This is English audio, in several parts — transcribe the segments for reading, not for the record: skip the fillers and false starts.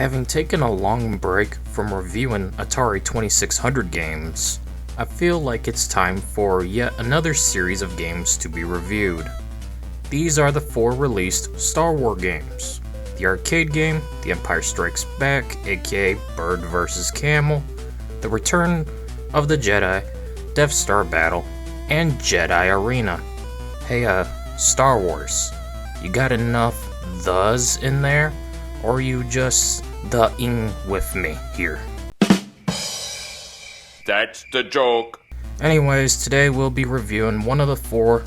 Having taken a long break from reviewing Atari 2600 games, I feel like it's time for yet another series of games to be reviewed. These are the 4 released Star Wars games: the arcade game, The Empire Strikes Back, aka Bird vs. Camel, The Return of the Jedi, Death Star Battle, and Jedi Arena. Hey, Star Wars, you got enough thes in there? Or are you just the-ing with me here? That's the joke. Anyways, today we'll be reviewing one of the 4,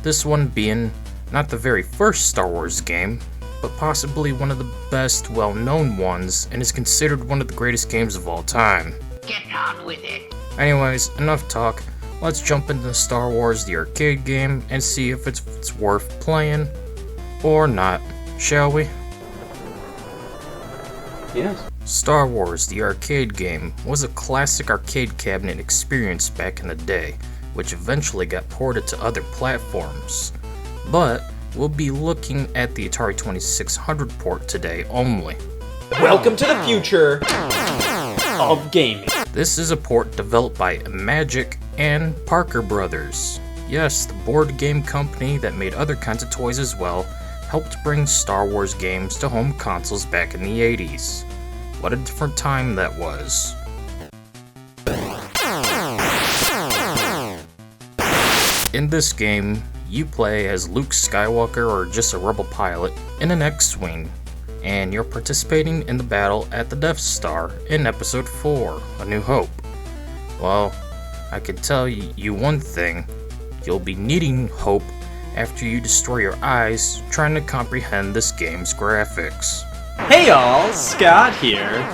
this one being not the very first Star Wars game, but possibly one of the best well-known ones, and is considered one of the greatest games of all time. Get on with it. Anyways, enough talk. Let's jump into Star Wars the arcade game and see if it's worth playing or not, shall we? Yes. Star Wars the arcade game was a classic arcade cabinet experience back in the day, which eventually got ported to other platforms. But we'll be looking at the Atari 2600 port today only. Welcome to the future of gaming. This is a port developed by Magic and Parker Brothers. Yes, the board game company that made other kinds of toys as well, helped bring Star Wars games to home consoles back in the 80s. What a different time that was. In this game, you play as Luke Skywalker or just a rebel pilot in an X-Wing, and you're participating in the battle at the Death Star in Episode 4, A New Hope. Well, I can tell you one thing, you'll be needing hope after you destroy your eyes trying to comprehend this game's graphics. Hey y'all, Scott here.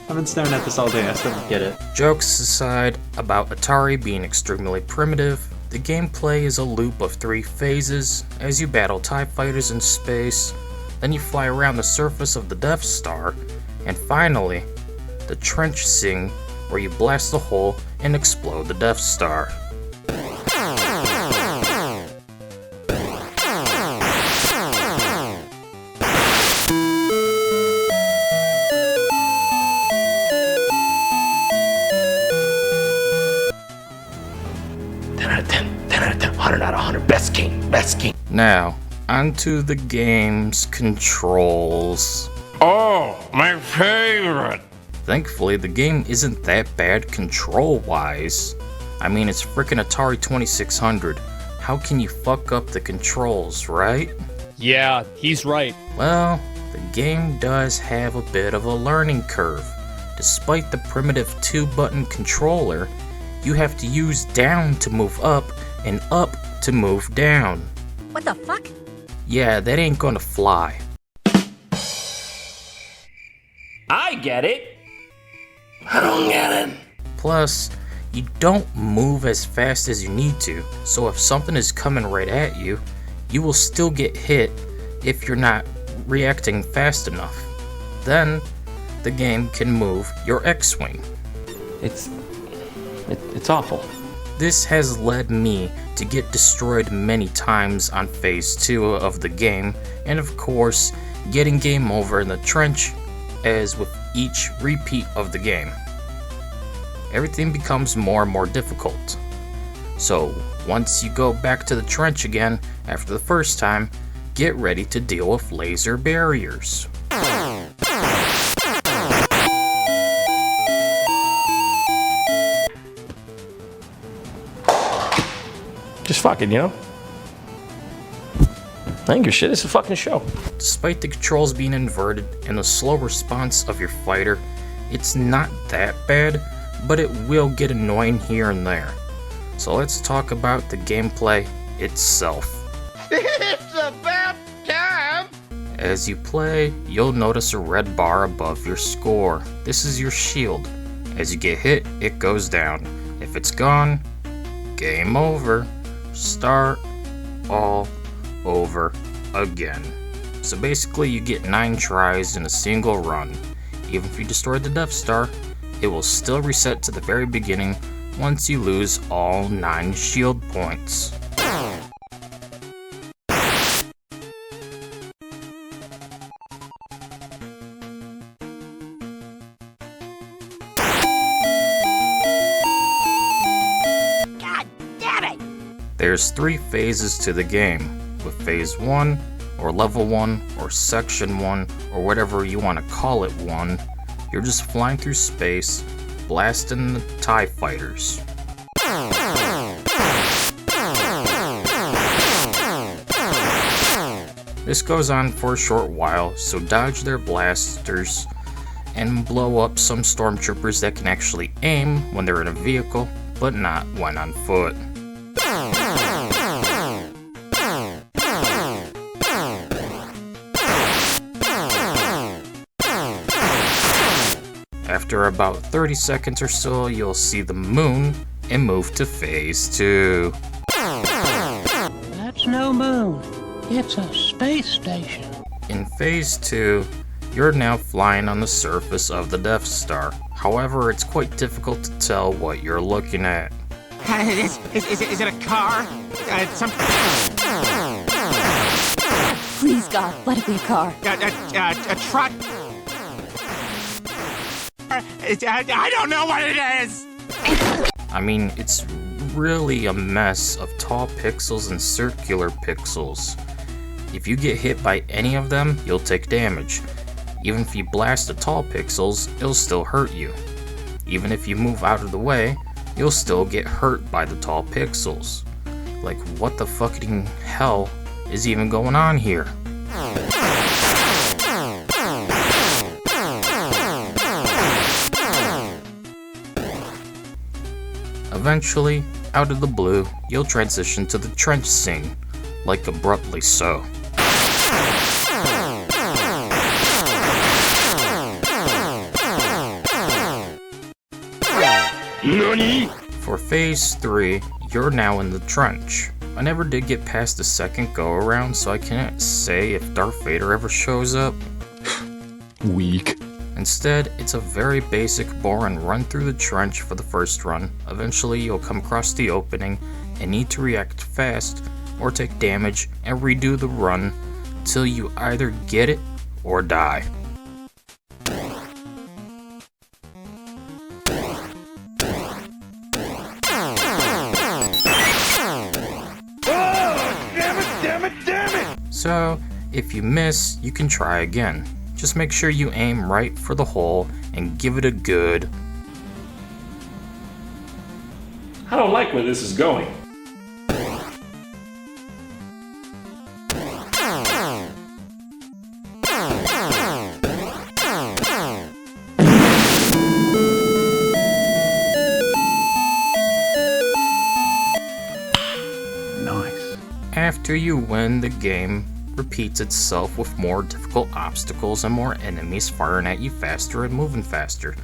I've been staring at this all day, I still don't get it. Jokes aside about Atari being extremely primitive, the gameplay is a loop of 3 phases as you battle TIE fighters in space, then you fly around the surface of the Death Star, and finally, the trench scene where you blast a hole and explode the Death Star. Best game. Now, onto the game's controls. Oh, my favorite. Thankfully, the game isn't that bad control-wise. I mean, it's frickin' Atari 2600. How can you fuck up the controls, right? Yeah, he's right. Well, the game does have a bit of a learning curve. Despite the primitive 2-button controller, you have to use down to move up and up to move down. What the fuck? Yeah, that ain't gonna fly. I get it. I don't get it. Plus, you don't move as fast as you need to, so if something is coming right at you, you will still get hit if you're not reacting fast enough. Then, the game can move your X-Wing. It's awful. This has led me to get destroyed many times on Phase 2 of the game, and of course, getting game over in the trench as with each repeat of the game. Everything becomes more and more difficult. So, once you go back to the trench again after the first time, get ready to deal with laser barriers. Just fucking, you know? I think your shit is a fucking show. Despite the controls being inverted and the slow response of your fighter, it's not that bad, but it will get annoying here and there. So let's talk about the gameplay itself. It's about time. As you play, you'll notice a red bar above your score. This is your shield. As you get hit, it goes down. If it's gone, game over. Start all over again. So basically you get 9 tries in a single run. Even if you destroy the Death Star, it will still reset to the very beginning once you lose all 9 shield points. There's 3 phases to the game, with Phase 1, or Level 1, or Section 1, or whatever you want to call it 1. You're just flying through space, blasting the TIE fighters. This goes on for a short while, so dodge their blasters and blow up some stormtroopers that can actually aim when they're in a vehicle, but not when on foot. After about 30 seconds or so, you'll see the moon and move to Phase 2. That's no moon. It's a space station. In Phase 2, you're now flying on the surface of the Death Star. However, it's quite difficult to tell what you're looking at. Is it a car? Please, God, let it be a car. A truck? I don't know what it is! I mean, it's really a mess of tall pixels and circular pixels. If you get hit by any of them, you'll take damage. Even if you blast the tall pixels, it'll still hurt you. Even if you move out of the way, you'll still get hurt by the tall pixels. Like, what the fucking hell is even going on here? Eventually, out of the blue, you'll transition to the trench scene, like abruptly so. NANI? For Phase 3, you're now in the trench. I never did get past the second go-around, so I can't say if Darth Vader ever shows up. Weak. Instead, it's a very basic, boring run through the trench for the first run. Eventually, you'll come across the opening and need to react fast or take damage and redo the run till you either get it or die. So, if you miss, you can try again. Just make sure you aim right for the hole and give it a good. I don't like where this is going. Nice. After you win, the game repeats itself with more difficult obstacles and more enemies firing at you faster and moving faster.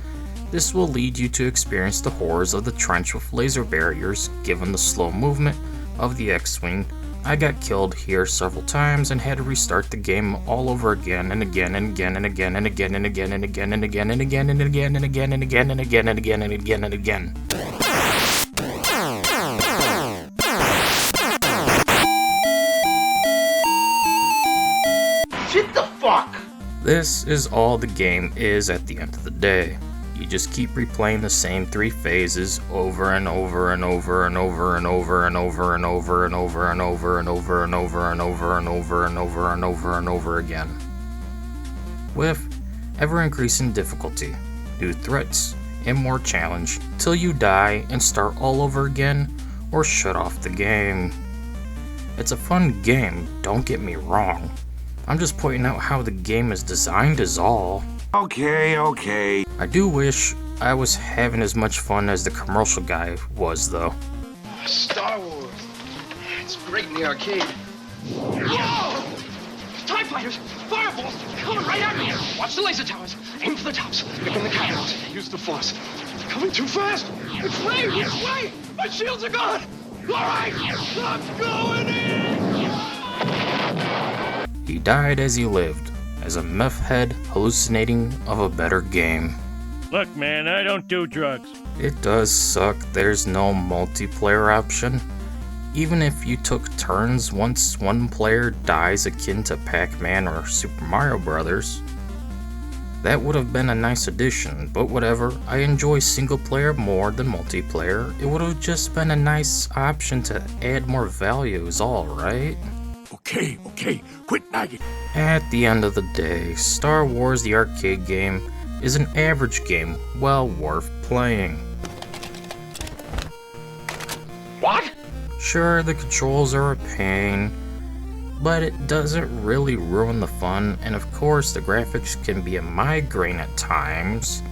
This will lead you to experience the horrors of the trench with laser barriers. Given the slow movement of the X-Wing, I got killed here several times and had to restart the game all over again and again and again and again and again and again and again and again and again and again and again and again and again and again and again and again. Shit the fuck! This is all the game is at the end of the day. You just keep replaying the same 3 phases over and over and over and over and over and over and over and over and over and over and over and over and over and over and over and over again. With ever-increasing difficulty, new threats, and more challenge till you die and start all over again or shut off the game. It's a fun game, don't get me wrong. I'm just pointing out how the game is designed is all. Okay. I do wish I was having as much fun as the commercial guy was, though. Star Wars. It's great in the arcade. Whoa! TIE fighters! Fireballs! Coming right at me! Watch the laser towers! Aim for the tops! Pick on the catwalks! Use the force! They're coming too fast! Which way? Which way? My shields are gone! Alright! I'm going in! He died as he lived, as a meth head hallucinating of a better game. Look, man, I don't do drugs. It does suck there's no multiplayer option. Even if you took turns once one player dies akin to Pac-Man or Super Mario Bros. That would have been a nice addition, but whatever. I enjoy single player more than multiplayer. It would have just been a nice option to add more value is all, right? Okay, quit nagging. At the end of the day, Star Wars the arcade game is an average game, well worth playing. What? Sure, the controls are a pain, but it doesn't really ruin the fun, and of course the graphics can be a migraine at times,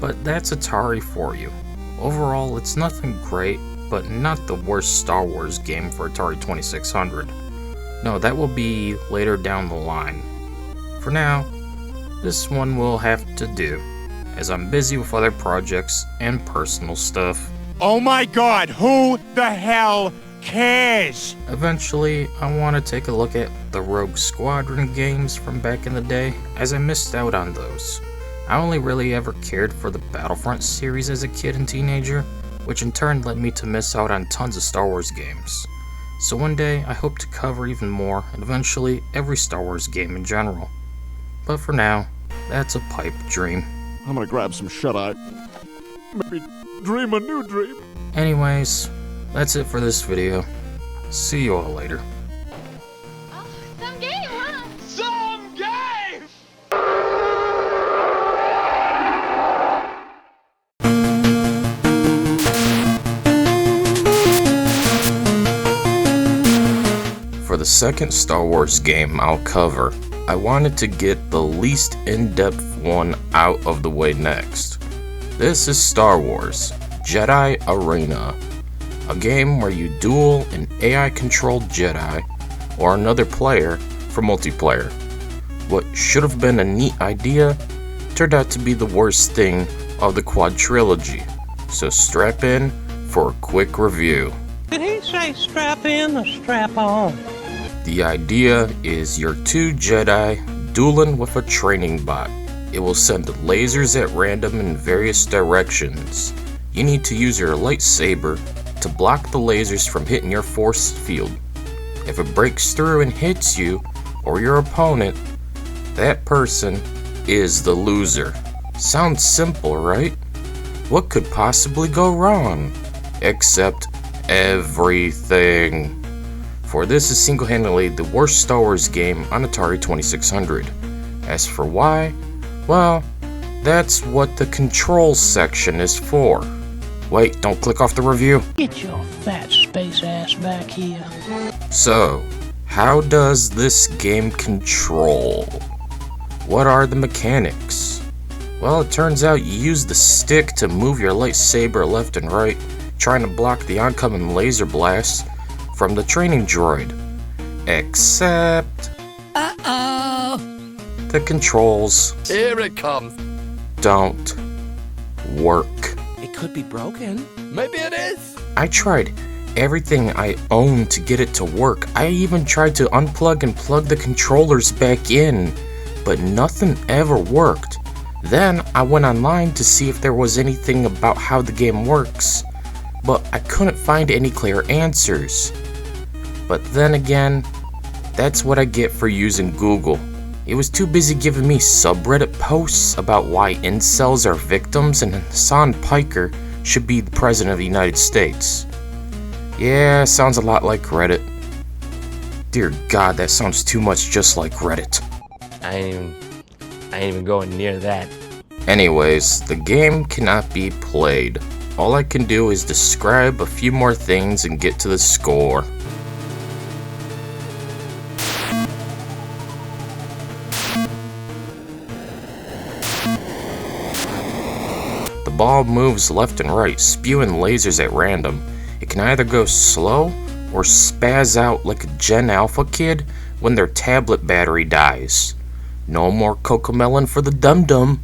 but that's Atari for you. Overall, it's nothing great, but not the worst Star Wars game for Atari 2600. No, that will be later down the line. For now, this one will have to do, as I'm busy with other projects and personal stuff. Oh my god, who the hell cares? Eventually, I want to take a look at the Rogue Squadron games from back in the day, as I missed out on those. I only really ever cared for the Battlefront series as a kid and teenager, which in turn led me to miss out on tons of Star Wars games. So one day, I hope to cover even more, and eventually every Star Wars game in general. But for now, that's a pipe dream. I'm gonna grab some shut-eye. Maybe dream a new dream. Anyways, that's it for this video. See you all later. Oh, some game, huh? Some game! For the second Star Wars game I'll cover, I wanted to get the least in-depth one out of the way next. This is Star Wars Jedi Arena, a game where you duel an AI-controlled Jedi or another player for multiplayer. What should have been a neat idea turned out to be the worst thing of the quad trilogy, so strap in for a quick review. Did he say strap in or strap on? The idea is you're two Jedi dueling with a training bot. It will send lasers at random in various directions. You need to use your lightsaber to block the lasers from hitting your force field. If it breaks through and hits you or your opponent, that person is the loser. Sounds simple, right? What could possibly go wrong? Except everything. For this is single-handedly the worst Star Wars game on Atari 2600. As for why, well, that's what the controls section is for. Wait, don't click off the review. Get your fat space ass back here. So, how does this game control? What are the mechanics? Well, it turns out you use the stick to move your lightsaber left and right, trying to block the oncoming laser blast from the training droid. Except... the controls... Here it comes. don't work. It could be broken. Maybe it is. I tried everything I own to get it to work. I even tried to unplug and plug the controllers back in, but nothing ever worked. Then I went online to see if there was anything about how the game works, but I couldn't find any clear answers. But then again, that's what I get for using Google. It was too busy giving me subreddit posts about why incels are victims and Hassan Piker should be the President of the United States. Yeah, sounds a lot like Reddit. Dear God, that sounds too much just like Reddit. I ain't even going near that. Anyways, the game cannot be played. All I can do is describe a few more things and get to the score. The ball moves left and right, spewing lasers at random. It can either go slow or spaz out like a Gen Alpha kid when their tablet battery dies. No more Cocomelon for the dum-dum.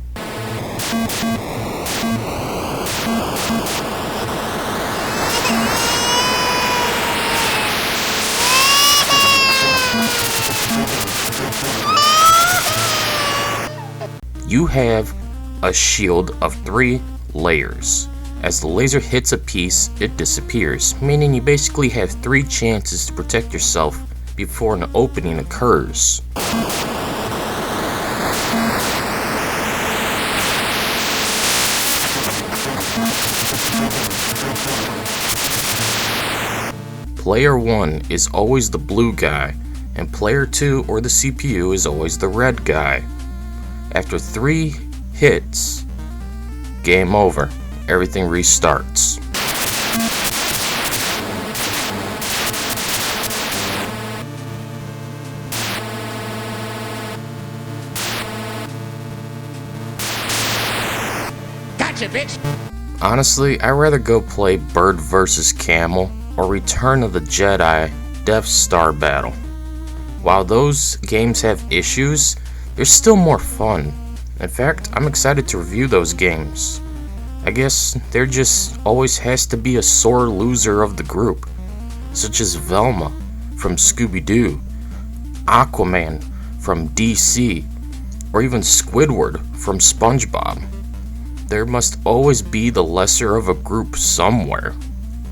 You have a shield of 3 layers. As the laser hits a piece, it disappears, meaning you basically have 3 chances to protect yourself before an opening occurs. player 1 is always the blue guy, and player 2 or the CPU is always the red guy. After 3 hits, game over. Everything restarts. Gotcha, bitch! Honestly, I'd rather go play Bird vs. Camel or Return of the Jedi Death Star Battle. While those games have issues, they're still more fun. In fact, I'm excited to review those games. I guess there just always has to be a sore loser of the group, such as Velma from Scooby-Doo, Aquaman from DC, or even Squidward from SpongeBob. There must always be the lesser of a group somewhere.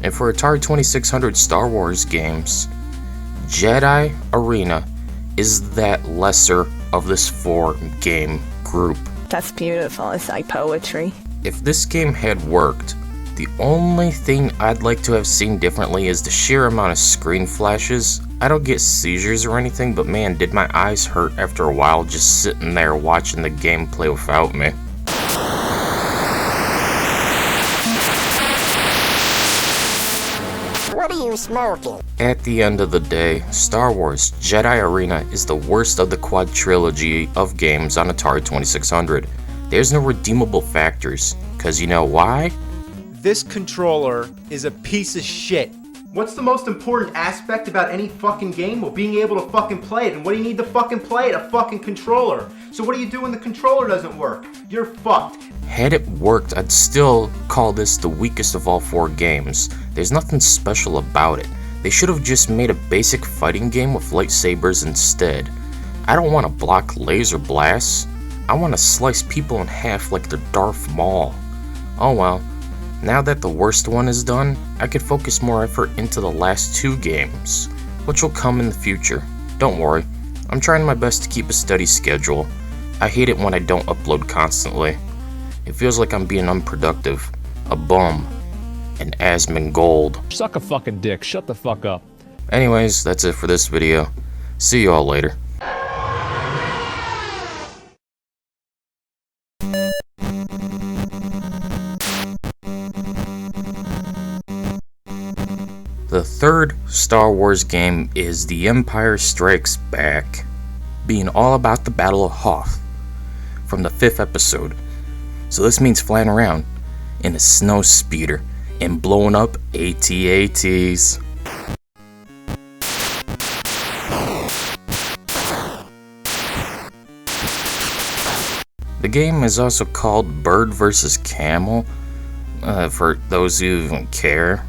And for Atari 2600 Star Wars games, Jedi Arena is that lesser of this 4-game group. That's beautiful. It's like poetry. If this game had worked, the only thing I'd like to have seen differently is the sheer amount of screen flashes. I don't get seizures or anything, but man, did my eyes hurt after a while just sitting there watching the game play without me. What are you smoking? At the end of the day, Star Wars Jedi Arena is the worst of the quad trilogy of games on Atari 2600. There's no redeemable factors, cause you know why? This controller is a piece of shit. What's the most important aspect about any fucking game? Well, being able to fucking play it. And what do you need to fucking play it? A fucking controller. So what do you do when the controller doesn't work? You're fucked. Had it worked, I'd still call this the weakest of all 4 games. There's nothing special about it. They should have just made a basic fighting game with lightsabers instead. I don't want to block laser blasts. I want to slice people in half like they're Darth Maul. Oh well, now that the worst one is done, I could focus more effort into the last 2 games, which will come in the future. Don't worry, I'm trying my best to keep a steady schedule. I hate it when I don't upload constantly. It feels like I'm being unproductive, a bum, an Asmongold. Suck a fucking dick, shut the fuck up. Anyways, that's it for this video. See you all later. The third Star Wars game is The Empire Strikes Back, being all about the Battle of Hoth from the 5th episode. So this means flying around in a snow speeder and blowing up AT-ATs. The game is also called Bird vs. Camel, for those who even care.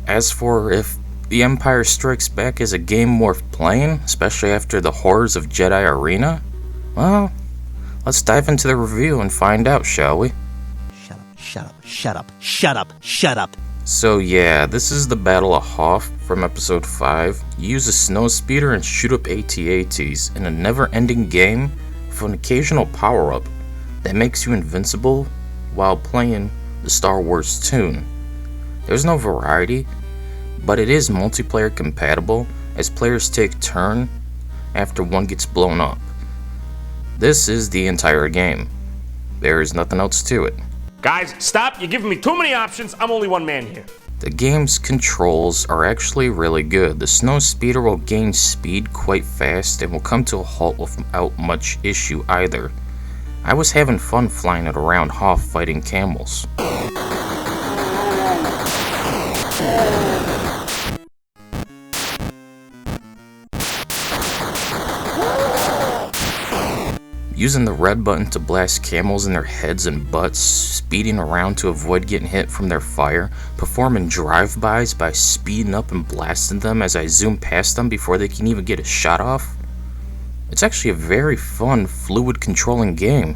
As for if The Empire Strikes Back is a game worth playing, especially after the horrors of Jedi Arena, well, let's dive into the review and find out, shall we? Shut up, shut up, shut up, shut up, shut up. So yeah, this is the Battle of Hoth from episode 5. You use a snow speeder and shoot up AT-ATs in a never-ending game with an occasional power-up that makes you invincible while playing the Star Wars tune. There's no variety, but it is multiplayer compatible as players take turn after one gets blown up. This is the entire game. There is nothing else to it. Guys, stop! You're giving me too many options. I'm only one man here. The game's controls are actually really good. The snow speeder will gain speed quite fast and will come to a halt without much issue either. I was having fun flying it around Hoth fighting camels. Using the red button to blast camels in their heads and butts, speeding around to avoid getting hit from their fire, performing drive-bys by speeding up and blasting them as I zoom past them before they can even get a shot off. It's actually a very fun, fluid controlling game.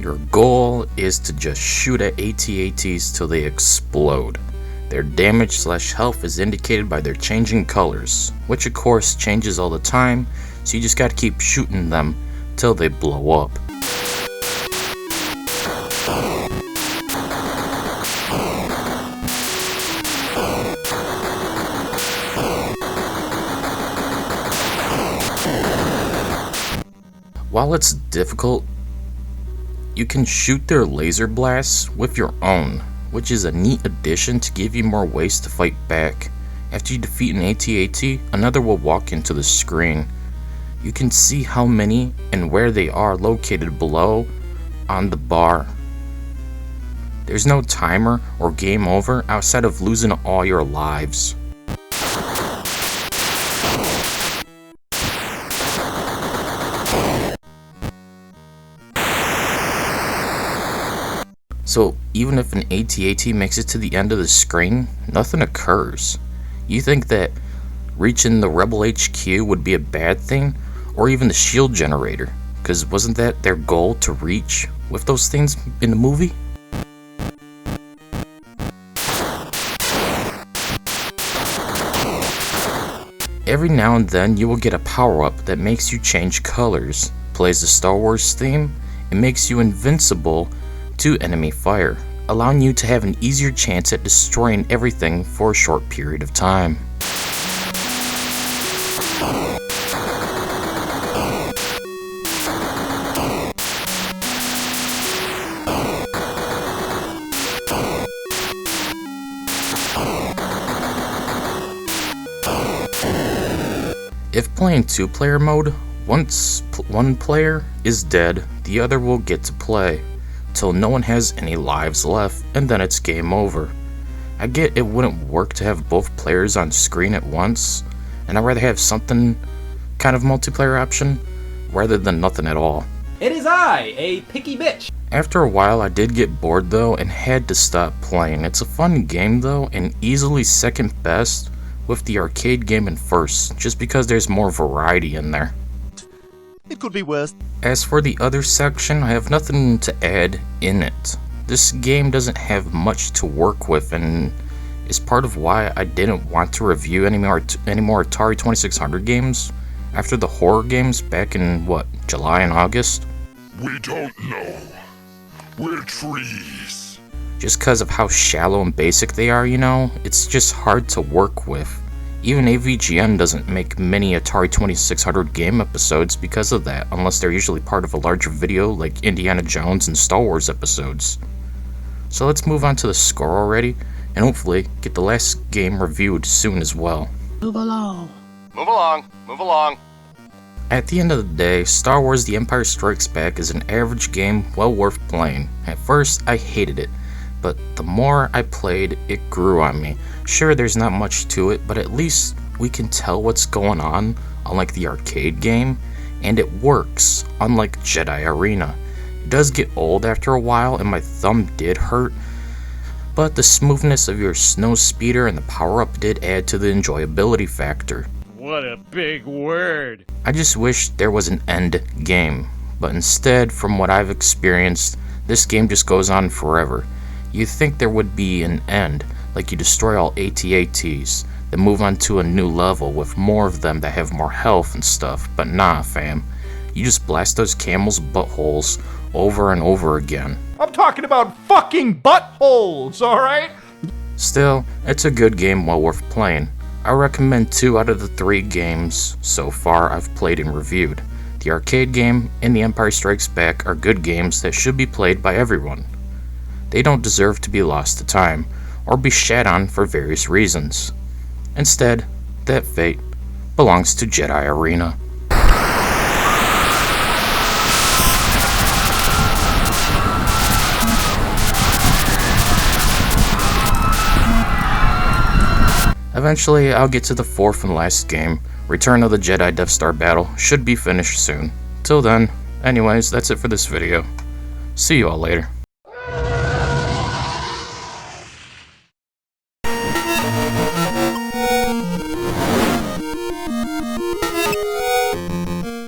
Your goal is to just shoot at AT-ATs till they explode. Their damage/health is indicated by their changing colors, which of course changes all the time, so you just gotta keep shooting them till they blow up. While it's difficult, you can shoot their laser blasts with your own, which is a neat addition to give you more ways to fight back. After you defeat an AT-AT, another will walk into the screen. You can see how many and where they are located below on the bar. There's no timer or game over outside of losing all your lives. So even if an AT-AT makes it to the end of the screen, nothing occurs. You think that reaching the Rebel HQ would be a bad thing, or even the shield generator, because wasn't that their goal to reach with those things in the movie? Every now and then you will get a power-up that makes you change colors, plays the Star Wars theme, and makes you invincible to enemy fire, allowing you to have an easier chance at destroying everything for a short period of time. If playing two-player mode, once one player is dead, the other will get to play, till no one has any lives left, and then it's game over. I get it wouldn't work to have both players on screen at once, and I'd rather have something kind of multiplayer option, rather than nothing at all. It is I, a picky bitch. After a while I did get bored though, and had to stop playing. It's a fun game though, and easily second best with the arcade game in first, just because there's more variety in there. It could be worse. As for the other section, I have nothing to add in it. This game doesn't have much to work with, and is part of why I didn't want to review any more Atari 2600 games after the horror games back in, July and August? We don't know. We're trees. Just because of how shallow and basic they are, it's just hard to work with. Even AVGN doesn't make many Atari 2600 game episodes because of that, unless they're usually part of a larger video like Indiana Jones and Star Wars episodes. So let's move on to the score already, and hopefully get the last game reviewed soon as well. Move along. Move along. Move along. At the end of the day, Star Wars The Empire Strikes Back is an average game well worth playing. At first, I hated it, but the more I played, it grew on me. Sure, there's not much to it, but at least we can tell what's going on, unlike the arcade game, and it works, unlike Jedi Arena. It does get old after a while, and my thumb did hurt, but the smoothness of your snow speeder and the power-up did add to the enjoyability factor. What a big word! I just wish there was an end game, but instead, from what I've experienced, this game just goes on forever. You'd think there would be an end, like you destroy all AT-ATs, then move on to a new level with more of them that have more health and stuff, but nah fam. You just blast those camels' buttholes over and over again. I'm talking about fucking buttholes, alright? Still, it's a good game well worth playing. I recommend 2 out of the 3 games so far I've played and reviewed. The arcade game and The Empire Strikes Back are good games that should be played by everyone. They don't deserve to be lost to time, or be shat on for various reasons. Instead, that fate belongs to Jedi Arena. Eventually, I'll get to the 4th and last game. Return of the Jedi Death Star battle should be finished soon. Till then, anyways, that's it for this video. See you all later.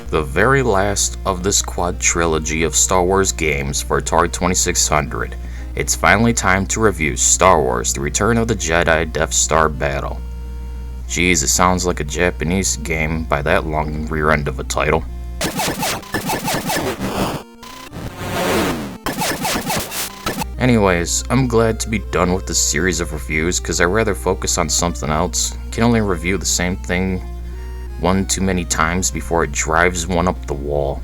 The very last of this quad trilogy of Star Wars games for Atari 2600 It's finally time to review Star Wars: The Return of the Jedi Death Star Battle. Jeez, it sounds like a Japanese game by that long rear end of a title. Anyways, I'm glad to be done with this series of reviews because I'd rather focus on something else. Can only review the same thing one too many times before it drives one up the wall.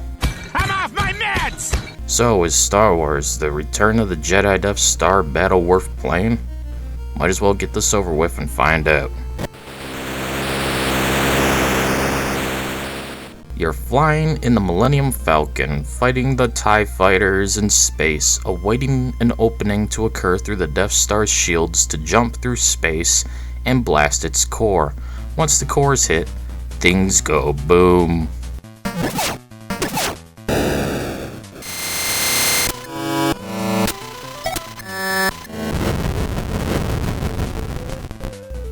I'm off my meds! So, is Star Wars: The Return of the Jedi Death Star Battle worth playing? Might as well get this over with and find out. You're flying in the Millennium Falcon, fighting the TIE fighters in space, awaiting an opening to occur through the Death Star's shields to jump through space and blast its core. Once the core is hit, things go boom.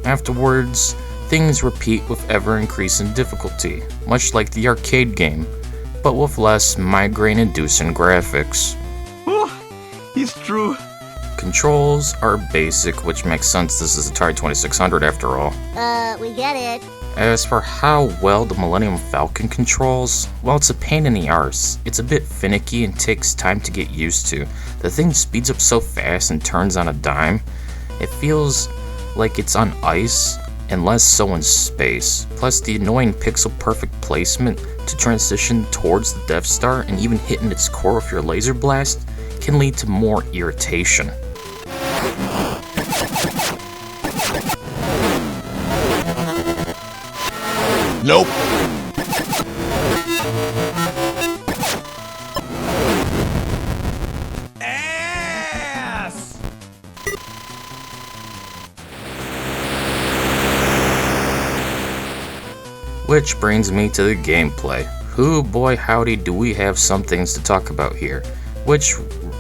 Afterwards, things repeat with ever-increasing difficulty, much like the arcade game, but with less migraine-inducing graphics. Oh, it's true. Controls are basic, which makes sense, this is Atari 2600 after all. We get it. As for how well the Millennium Falcon controls, well, it's a pain in the arse. It's a bit finicky and takes time to get used to. The thing speeds up so fast and turns on a dime, it feels like it's on ice, and less so in space. Plus, the annoying pixel-perfect placement to transition towards the Death Star and even hitting its core with your laser blast can lead to more irritation. Nope. Ass! Which brings me to the gameplay. Hoo boy howdy do we have some things to talk about here, which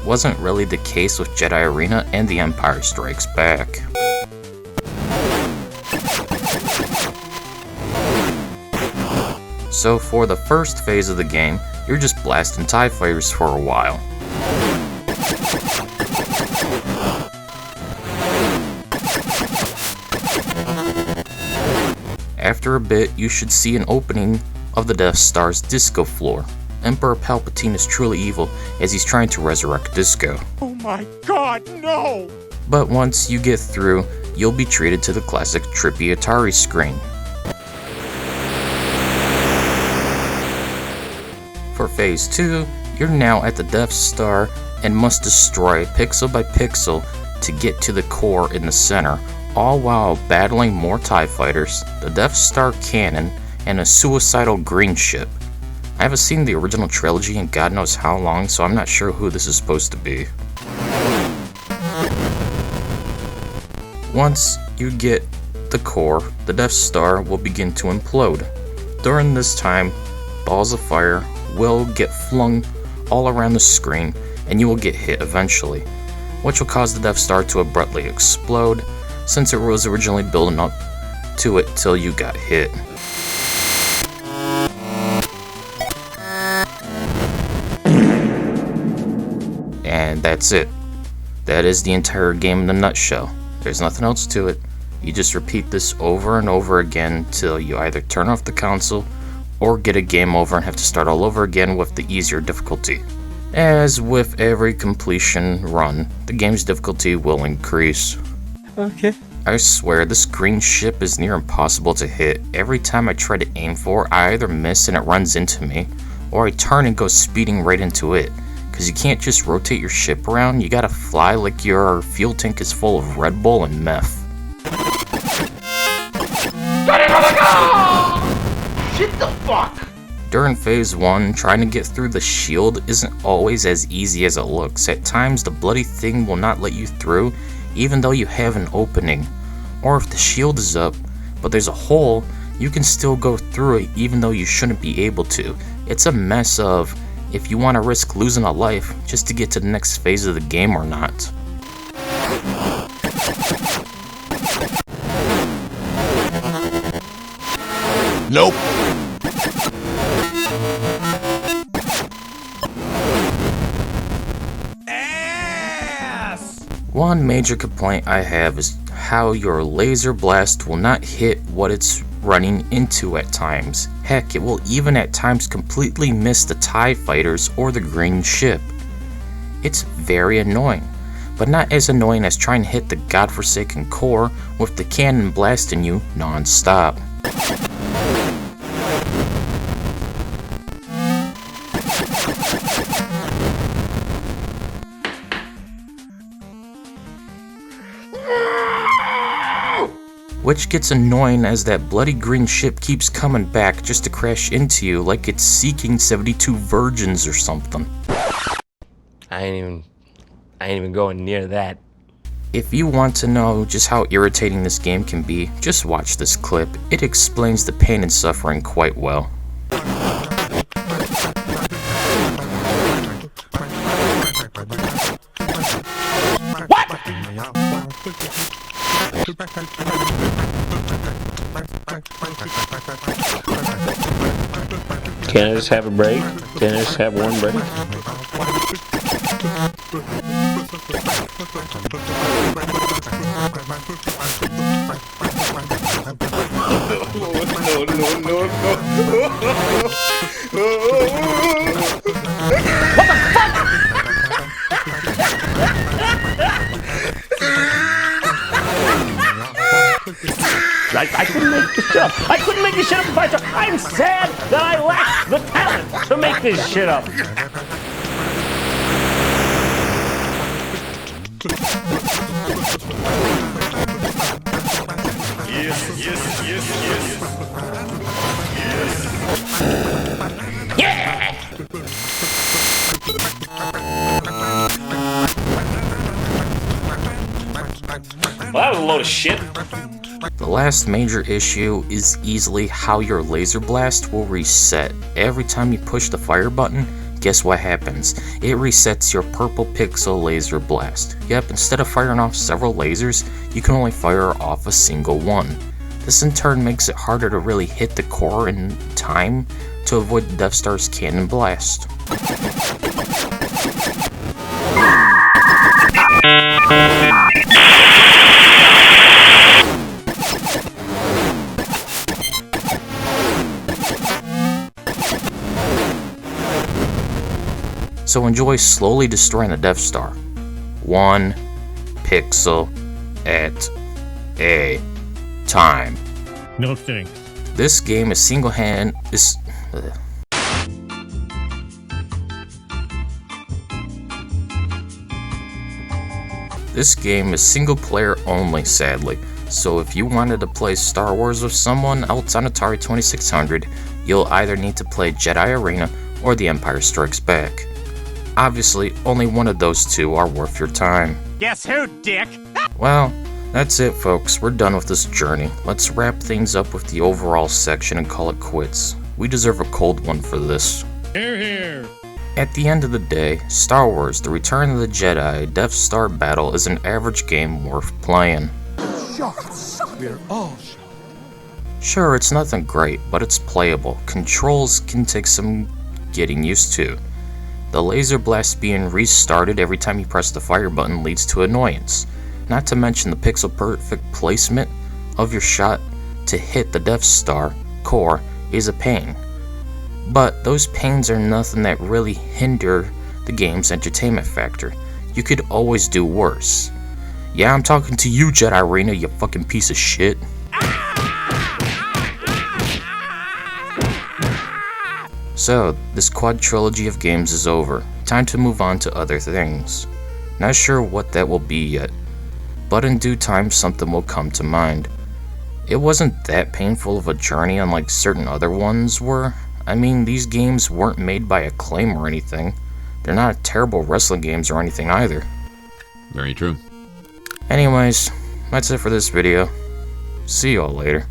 wasn't really the case with Jedi Arena and The Empire Strikes Back. So for the first phase of the game, you're just blasting TIE fighters for a while. After a bit, you should see an opening of the Death Star's disco floor. Emperor Palpatine is truly evil as he's trying to resurrect Disco. Oh my god, no! But once you get through, you'll be treated to the classic trippy Atari screen. For Phase 2, you're now at the Death Star and must destroy pixel by pixel to get to the core in the center, all while battling more TIE fighters, the Death Star cannon, and a suicidal green ship. I haven't seen the original trilogy in God knows how long, so I'm not sure who this is supposed to be. Once you get the core, the Death Star will begin to implode. During this time, balls of fire will get flung all around the screen, and you will get hit eventually, which will cause the Death Star to abruptly explode, since it was originally building up to it till you got hit. And that's it. That is the entire game in a nutshell. There's nothing else to it. You just repeat this over and over again till you either turn off the console or get a game over and have to start all over again with the easier difficulty. As with every completion run, the game's difficulty will increase. Okay. I swear, this green ship is near impossible to hit. Every time I try to aim for it, I either miss and it runs into me, or I turn and go speeding right into it. Cause you can't just rotate your ship around, you gotta fly like your fuel tank is full of Red Bull and meth. Shit the fuck! During Phase 1, trying to get through the shield isn't always as easy as it looks. At times, the bloody thing will not let you through, even though you have an opening. Or if the shield is up, but there's a hole, you can still go through it even though you shouldn't be able to. It's a mess of if you want to risk losing a life just to get to the next phase of the game or not. Nope. Ass! One major complaint I have is how your laser blast will not hit what it's running into at times. Heck, it will even at times completely miss the TIE fighters or the green ship. It's very annoying, but not as annoying as trying to hit the godforsaken core with the cannon blasting you non-stop. Which gets annoying as that bloody green ship keeps coming back just to crash into you like it's seeking 72 virgins or something. I ain't even going near that. If you want to know just how irritating this game can be, just watch this clip. It explains the pain and suffering quite well. Can I just have a break? Can I just have one break? What the fuck? I couldn't make this shit up. I couldn't make this shit up if I tried. I'm sad that I lack the talent to make this shit up. Yeah! Well, that was a load of shit. The last major issue is easily how your laser blast will reset. Every time you push the fire button, guess what happens? It resets your purple pixel laser blast. Yep, instead of firing off several lasers, you can only fire off a single one. This in turn makes it harder to really hit the core in time to avoid the Death Star's cannon blast. So enjoy slowly destroying the Death Star. 1 pixel at a time. No thanks. This game is This game is single player only, sadly. So if you wanted to play Star Wars with someone else on Atari 2600, you'll either need to play Jedi Arena or The Empire Strikes Back. Obviously, only one of those two are worth your time. Guess who, dick? Well, that's it, folks. We're done with this journey. Let's wrap things up with the overall section and call it quits. We deserve a cold one for this. Hear, hear. At the end of the day, Star Wars: The Return of the Jedi Death Star Battle is an average game worth playing. Shots. We're all shocked. Sure, it's nothing great, but it's playable. Controls can take some getting used to. The laser blast being restarted every time you press the fire button leads to annoyance. Not to mention the pixel perfect placement of your shot to hit the Death Star core is a pain. But those pains are nothing that really hinder the game's entertainment factor. You could always do worse. Yeah, I'm talking to you, Jedi Arena, you fucking piece of shit. So, this quad trilogy of games is over. Time to move on to other things. Not sure what that will be yet, but in due time something will come to mind. It wasn't that painful of a journey unlike certain other ones were. I mean, these games weren't made by Acclaim or anything. They're not terrible wrestling games or anything either. Very true. Anyways, that's it for this video. See y'all later.